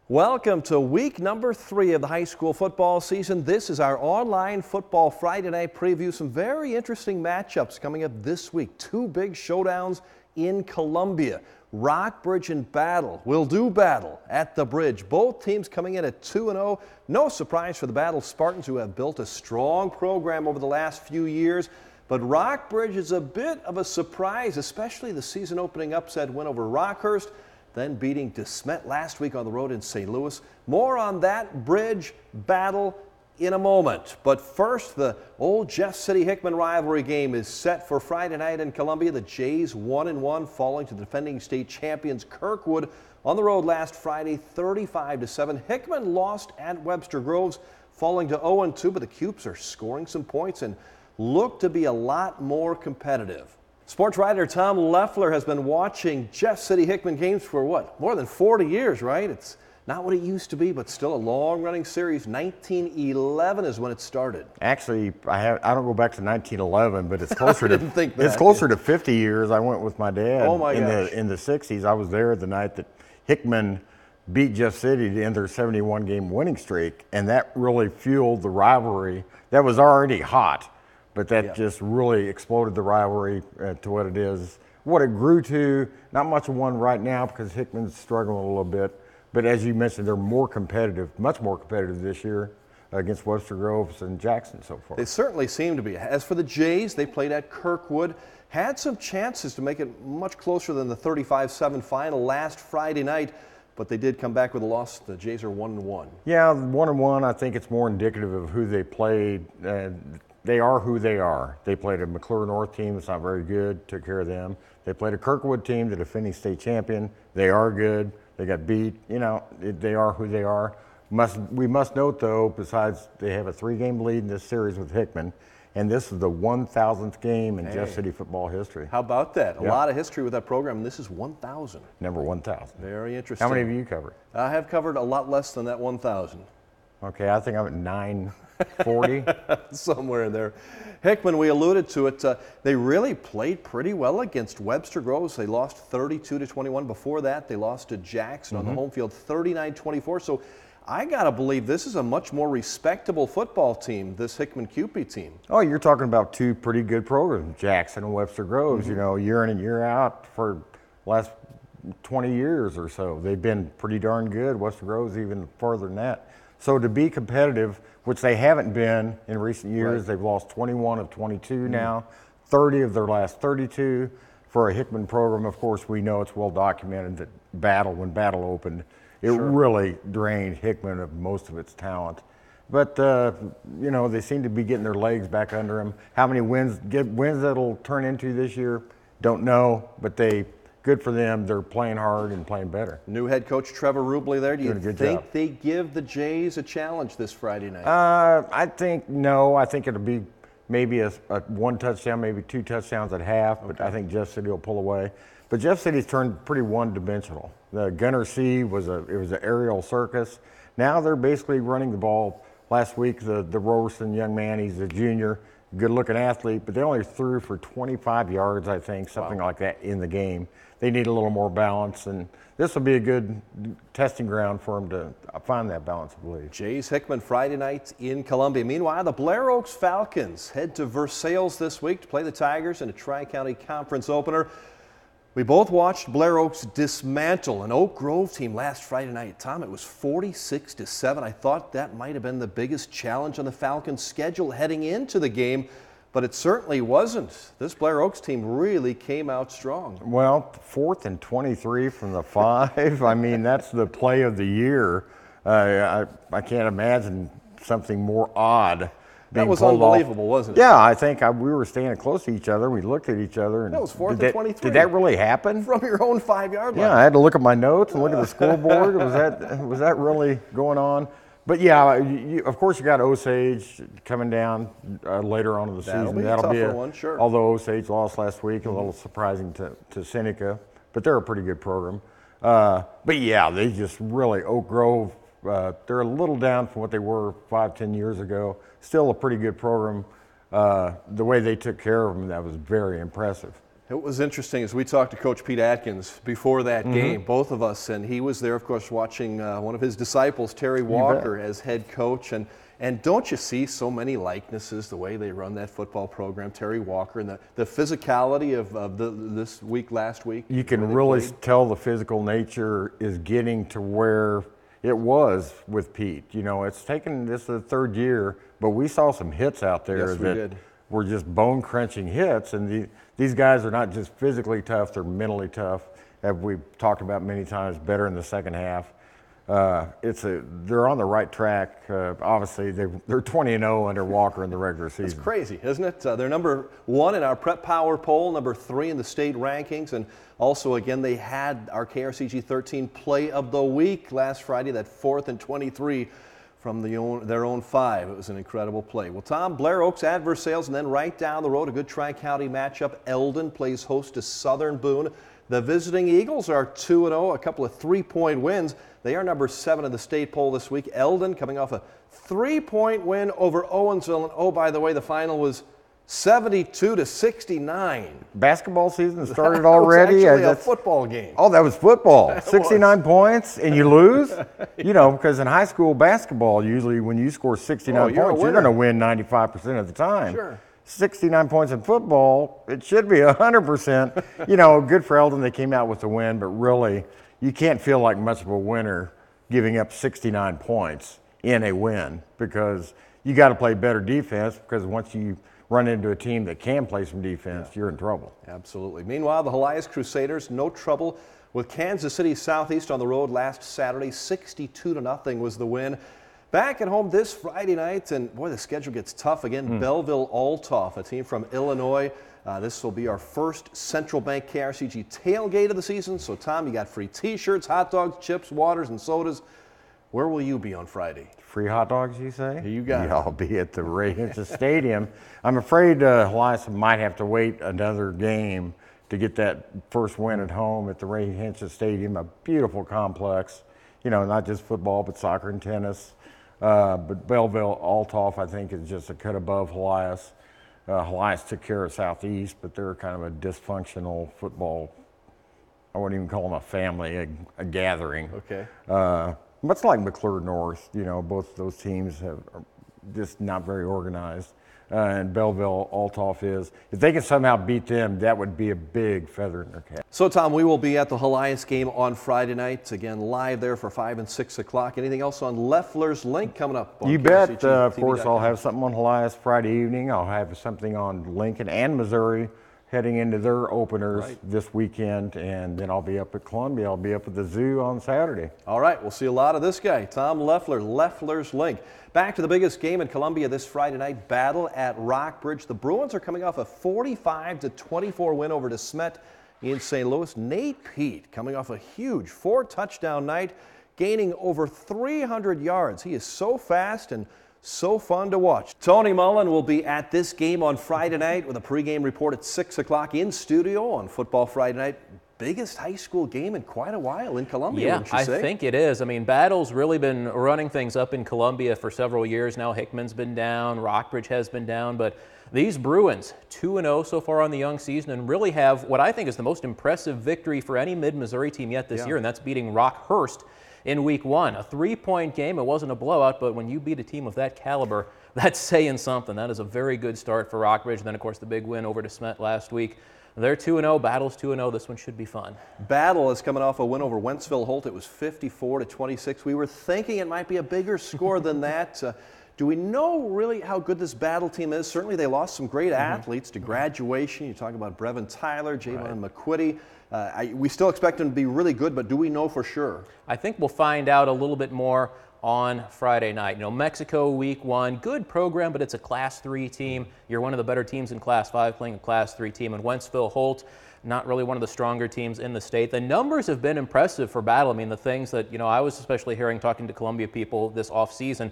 Welcome to week number 3 of the high school football season. This is our online football Friday night preview. Some very interesting matchups coming up this week. 2 big showdowns in Columbia. Rockbridge and Battle will do battle at the Bridge. Both teams coming in at 2-0. No surprise for the Battle Spartans, who have built a strong program over the last few years. But Rockbridge is a bit of a surprise, especially the season opening upset win over Rockhurst, then beating DeSmet last week on the road in St. Louis. More on that Bridge battle in a moment. But first, the old Jeff City-Hickman rivalry game is set for Friday night in Columbia. The Jays 1-1, falling to the defending state champions Kirkwood on the road last Friday, 35-7. Hickman lost at Webster Groves, falling to 0-2, but the Cupes are scoring some points and look to be a lot more competitive. Sports writer Tom Leffler has been watching Jeff City-Hickman games for what? More than 40 years, right? It's not what it used to be, but still a long-running series. 1911 is when it started. Actually, I don't go back to 1911, but it's closer to it's closer to 50 years. I went with my dad in the 60s. I was there the night that Hickman beat Jeff City to end their 71-game winning streak, and that really fueled the rivalry that was already hot. But that just really exploded the rivalry to what it is, what it grew to. Not much of one right now because Hickman's struggling a little bit. But as you mentioned, they're more competitive, much more competitive this year against Webster Groves and Jackson so far. They certainly seem to be. As for the Jays, they played at Kirkwood. Had some chances to make it much closer than the 35-7 final last Friday night, but they did come back with a loss. The Jays are 1-1. Yeah, 1-1. I think it's more indicative of who they played. They are who they are. They played a McClure North team that's not very good, took care of them. They played a Kirkwood team, the defending state champion. They are good. They got beat. You know, they are who they are. We must note, though, besides they have a 3-game lead in this series with Hickman, and this is the 1,000th game in Jeff City football history. How about that? A lot of history with that program, and this is 1,000. Number 1,000. Very interesting. How many have you covered? I have covered a lot less than that 1,000. Okay, I think I'm at 940. Somewhere in there. Hickman, we alluded to it. They really played pretty well against Webster Groves. They lost 32-21. Before that, they lost to Jackson on the home field, 39-24. So I got to believe this is a much more respectable football team, this Hickman Cupid team. Oh, you're talking about 2 pretty good programs, Jackson and Webster Groves, you know, year in and year out for the last 20 years or so. They've been pretty darn good. Webster Groves even further than that. So to be competitive, which they haven't been in recent years, they've lost 21 of 22 now, 30 of their last 32. For a Hickman program, of course, we know it's well documented that when Battle opened, it really drained Hickman of most of its talent. But, you know, they seem to be getting their legs back under them. How many wins that'll turn into this year, don't know, but good for them. They're playing hard and playing better. New head coach Trevor Rubley there. Do you think they give the Jays a challenge this Friday night? I think no. I think it'll be maybe a 1 touchdown, maybe 2 touchdowns at half, but I think Jeff City will pull away. But Jeff City's turned pretty one-dimensional. The Gunner C was an aerial circus. Now they're basically running the ball. Last week, the Roberson young man, he's a junior, good-looking athlete, but they only threw for 25 yards, I think, something like that in the game. They need a little more balance, and this will be a good testing ground for them to find that balance, I believe. Jays Hickman Friday night in Columbia. Meanwhile, the Blair Oaks Falcons head to Versailles this week to play the Tigers in a Tri-County Conference opener. We both watched Blair Oaks dismantle an Oak Grove team last Friday night. Tom, it was 46-7. I thought that might have been the biggest challenge on the Falcons' schedule heading into the game, but it certainly wasn't. This Blair Oaks team really came out strong. Well, 4th and 23 from the 5. I mean, that's the play of the year. I can't imagine something more odd. That was unbelievable, wasn't it? Yeah, I think we were standing close to each other. We looked at each other. And that was 4th and 23. Did that really happen? From your own 5-yard line. Yeah, I had to look at my notes and look at the scoreboard. Was that really going on? But yeah, of course you got Osage coming down later on in the season. That'll be a tougher one, sure. Although Osage lost last week, a little surprising to Seneca, but they're a pretty good program. But yeah, they just really, Oak Grove, they're a little down from what they were 5-10 years ago. Still a pretty good program. The way they took care of them, that was very impressive. It was interesting as we talked to Coach Pete Atkins before that game, both of us, and he was there, of course, watching one of his disciples, Terry Walker, as head coach. And don't you see so many likenesses, the way they run that football program, Terry Walker, and the physicality of this week, last week? You can really tell the physical nature is getting to where it was with Pete. You know, it's taken this the third year, but we saw some hits out there that were just bone-crunching hits. And these guys are not just physically tough, they're mentally tough. As we've talked about many times, better in the second half. They're on the right track. Obviously, they're 20-0 under Walker in the regular season. It's crazy, isn't it? They're number 1 in our Prep Power poll, number 3 in the state rankings, and also, again, they had our KRCG 13 Play of the Week last Friday, that 4th and 23 from their own 5. It was an incredible play. Well, Tom, Blair Oaks at Versailles, and then right down the road, a good Tri-County matchup. Elden plays host to Southern Boone. The visiting Eagles are 2-0, a couple of 3-point wins. They are number 7 in the state poll this week. Elden coming off a 3-point win over Owensville. And oh, by the way, the final was 72-69. Basketball season started already. It was actually a football game. Oh, that was football. 69 points and you lose? You know, because in high school basketball, usually when you score 69 points, you're going to win 95% of the time. Sure. 69 points in football, it should be 100%. You know, good for Elden. They came out with the win, but really, you can't feel like much of a winner giving up 69 points in a win, because you got to play better defense, because once you run into a team that can play some defense, you're in trouble. Absolutely. Meanwhile, the Helias Crusaders, no trouble with Kansas City Southeast on the road last Saturday. 62-0 was the win. Back at home this Friday night, and boy, the schedule gets tough again. Belleville-Altoff, a team from Illinois. This will be our first Central Bank KRCG tailgate of the season. So, Tom, you got free T-shirts, hot dogs, chips, waters, and sodas. Where will you be on Friday? Free hot dogs, you say? You got it. I'll be at the Ray Hinch's Stadium. I'm afraid Helias might have to wait another game to get that first win at home at the Ray Hinch's Stadium, a beautiful complex. You know, not just football, but soccer and tennis. But Belleville-Altoff, I think, is just a cut above Helias. Helias took care of Southeast, but they're kind of a dysfunctional football, I wouldn't even call them a family, a gathering. Okay. Much like McClure North, you know, both those teams are just not very organized. And Belleville-Altoff is. If they can somehow beat them, that would be a big feather in their cap. So, Tom, we will be at the Helias game on Friday night. Again, live there for 5 and 6 o'clock. Anything else on Leffler's Link coming up? You bet. Of course, I'll have something on Helias Friday evening. I'll have something on Lincoln and Missouri heading into their openers this weekend. And then I'll be up at Columbia. I'll be up at the zoo on Saturday. All right. We'll see a lot of this guy, Tom Leffler, Leffler's Link. Back to the biggest game in Columbia this Friday night, battle at Rockbridge. The Bruins are coming off a 45-24 win over DeSmet in St. Louis. Nate Pete coming off a huge 4-touchdown night, gaining over 300 yards. He is so fast and so fun to watch. Tony Mullen will be at this game on Friday night with a pregame report at 6 o'clock in studio on Football Friday Night. Biggest high school game in quite a while in Columbia, wouldn't you say? I think it is. I mean, Battle's really been running things up in Columbia for several years now. Hickman's been down, Rockbridge has been down, but these Bruins, 2-0 so far on the young season, and really have what I think is the most impressive victory for any mid-Missouri team yet this year, and that's beating Rockhurst in week 1. A 3-point game. It wasn't a blowout, but when you beat a team of that caliber, that's saying something. That is a very good start for Rockbridge. And then, of course, the big win over DeSmet last week. They're 2-0. Battle's 2-0. This one should be fun. Battle is coming off a win over Wentzville Holt. It was 54-26. We were thinking it might be a bigger score than that. Do we know really how good this Battle team is? Certainly they lost some great athletes to graduation. You talk about Brevin Tyler, Javon McQuitty. We still expect them to be really good, but do we know for sure? I think we'll find out a little bit more on Friday night. You know, Mexico week 1, good program, but it's a Class 3 team. You're one of the better teams in Class 5 playing a Class 3 team. And Wentzville Holt, not really one of the stronger teams in the state. The numbers have been impressive for Battle. I mean, the things that, you know, I was especially hearing talking to Columbia people this offseason,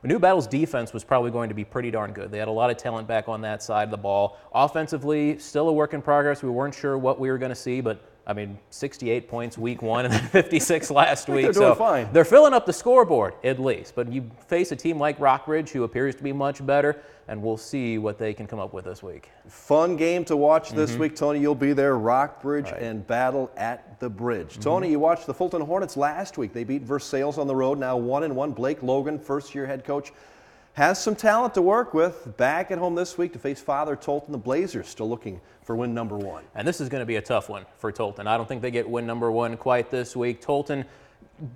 we knew Battle's defense was probably going to be pretty darn good. They had a lot of talent back on that side of the ball. Offensively, still a work in progress. We weren't sure what we were going to see, but I mean, 68 points week 1 and then 56 last week. They're doing fine. They're filling up the scoreboard at least. But you face a team like Rockbridge, who appears to be much better, and we'll see what they can come up with this week. Fun game to watch this week. Tony, you'll be there. Rockbridge and Battle at the Bridge. Tony, you watched the Fulton Hornets last week. They beat Versailles on the road, now 1-1. Blake Logan, first-year head coach, has some talent to work with. Back at home this week to face Father Tolton. The Blazers still looking for win number 1. And this is going to be a tough one for Tolton. I don't think they get win number 1 quite this week. Tolton,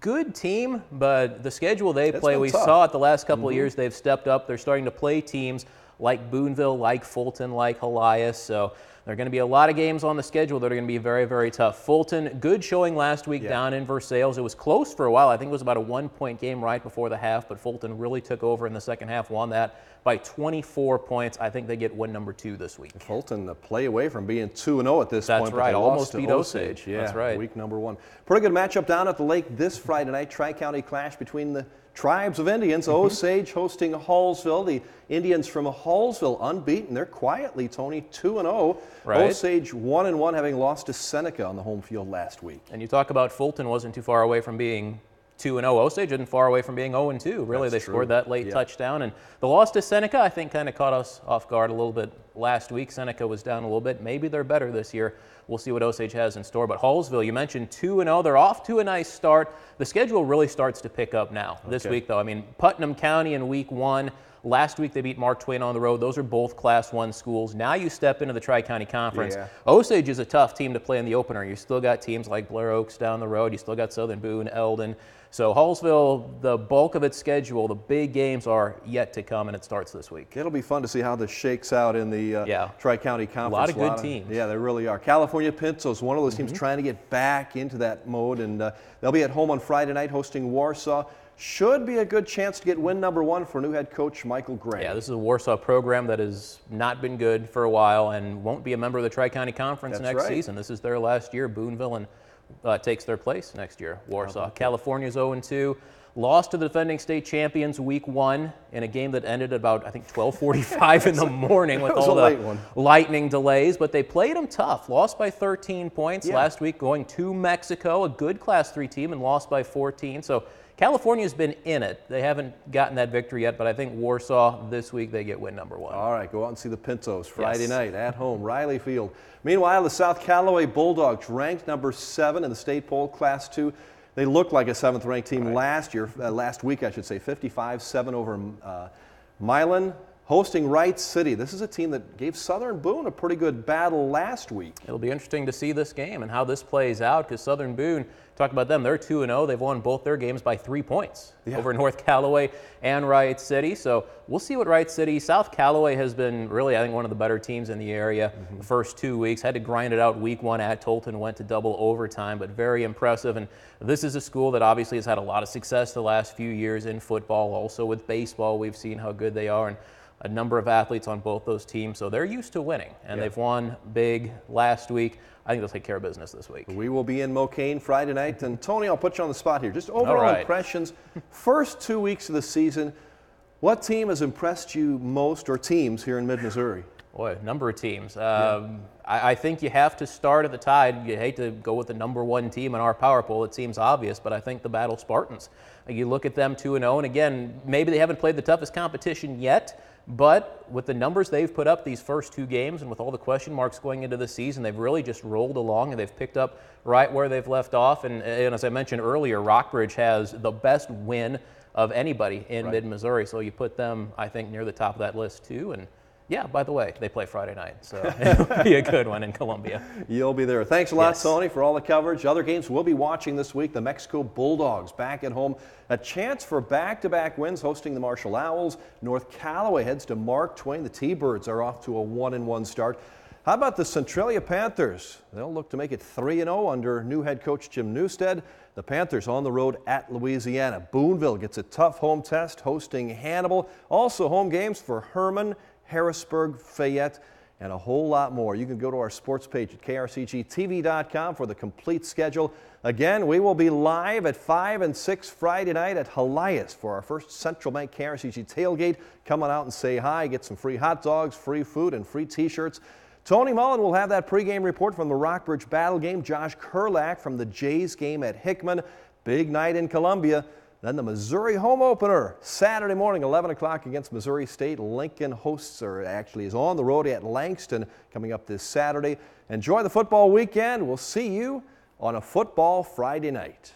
good team, but the schedule they play, we saw it the last couple of years, they've stepped up. They're starting to play teams like Booneville, like Fulton, like Elias. So there are going to be a lot of games on the schedule that are going to be very, very tough. Fulton, good showing last week down in Versailles. It was close for a while. I think it was about a 1-point game right before the half, but Fulton really took over in the second half, won that by 24 points. I think they get win number 2 this week. Fulton, a play away from being 2-0 at this point. That's right, almost beat Osage. Yeah, that's right. Week number 1. Pretty good matchup down at the lake this Friday night. Tri-County clash between the tribes of Indians. Osage hosting Hallsville. The Indians from Hallsville unbeaten. They're quietly, Tony, 2-0. Right. Osage 1-1, having lost to Seneca on the home field last week. And you talk about Fulton wasn't too far away from being 2-0. Osage isn't far away from being 0-2. Really, they scored that late touchdown. And the loss to Seneca, I think, kind of caught us off guard a little bit last week. Seneca was down a little bit. Maybe they're better this year. We'll see what Osage has in store. But Hallsville, you mentioned 2-0. They're off to a nice start. The schedule really starts to pick up now. This week, though, I mean, Putnam County in week 1. Last week they beat Mark Twain on the road. Those are both Class 1 schools. Now you step into the Tri-County Conference. Osage is a tough team to play in the opener. You still got teams like Blair Oaks down the road. You still got Southern Boone, Elden. So Hallsville, the bulk of its schedule, the big games are yet to come, and it starts this week. It'll be fun to see how this shakes out in the Tri-County Conference. A lot of good teams. Yeah, there really are. California Pintos, one of those teams trying to get back into that mode, and they'll be at home on Friday night hosting Warsaw. Should be a good chance to get win number 1 for new head coach Michael Gray. Yeah, this is a Warsaw program that has not been good for a while and won't be a member of the Tri-County Conference next season. This is their last year. Booneville and takes their place next year. Warsaw. California's 0-2. Lost to the defending state champions week 1 in a game that ended at about, I think, 12:45 in the morning with all the lightning delays. But they played them tough. Lost by 13 points last week, going to Mexico, a good Class 3 team, and lost by 14. So California's been in it. They haven't gotten that victory yet, but I think Warsaw this week they get win number 1. All right, go out and see the Pintos Friday night at home, Riley Field. Meanwhile, the South Callaway Bulldogs, ranked number 7 in the state poll, Class 2. They looked like a 7th-ranked team last week, I should say, 55-7 over Milan. Hosting Wright City. This is a team that gave Southern Boone a pretty good battle last week. It'll be interesting to see this game and how this plays out, because Southern Boone, talk about them, they're 2-0. They've won both their games by 3 points over North Callaway and Wright City. So we'll see what Wright City. South Callaway has been really, I think, one of the better teams in the area the first 2 weeks. Had to grind it out week 1 at Tolton, went to double overtime, but very impressive. And this is a school that obviously has had a lot of success the last few years in football. Also with baseball, we've seen how good they are. And a number of athletes on both those teams, so they're used to winning, and they've won big last week. I think they'll take care of business this week. We will be in Mocaine Friday night, and Tony, I'll put you on the spot here. Just overall impressions, first 2 weeks of the season, what team has impressed you most, or teams here in mid-Missouri? Boy, a number of teams. I think you have to start at the Tide. You hate to go with the number 1 team in our power poll. It seems obvious, but I think the Battle Spartans. You look at them 2-0, and again, maybe they haven't played the toughest competition yet, but with the numbers they've put up these first 2 games and with all the question marks going into the season, they've really just rolled along and they've picked up right where they've left off. And as I mentioned earlier, Rockbridge has the best win of anybody in mid-Missouri. So you put them, I think, near the top of that list too. And yeah, by the way, they play Friday night, so it'll be a good one in Columbia. You'll be there. Thanks a lot, Tony, for all the coverage. Other games we'll be watching this week, the Mexico Bulldogs back at home. A chance for back-to-back wins hosting the Marshall Owls. North Callaway heads to Mark Twain. The T-Birds are off to a 1-1 start. How about the Centralia Panthers? They'll look to make it 3-0 under new head coach Jim Newstead. The Panthers on the road at Louisiana. Booneville gets a tough home test hosting Hannibal. Also home games for Herman, Harrisburg, Fayette, and a whole lot more. You can go to our sports page at krcgtv.com for the complete schedule. Again, we will be live at 5 and 6 Friday night at Elias for our first Central Bank KRCG tailgate. Come on out and say hi, get some free hot dogs, free food, and free t-shirts. Tony Mullen will have that pregame report from the Rockbridge Battle game. Josh Kurlak from the Jays game at Hickman. Big night in Columbia. Then the Missouri home opener Saturday morning, 11 o'clock against Missouri State. Lincoln is on the road at Langston coming up this Saturday. Enjoy the football weekend. We'll see you on a Football Friday night.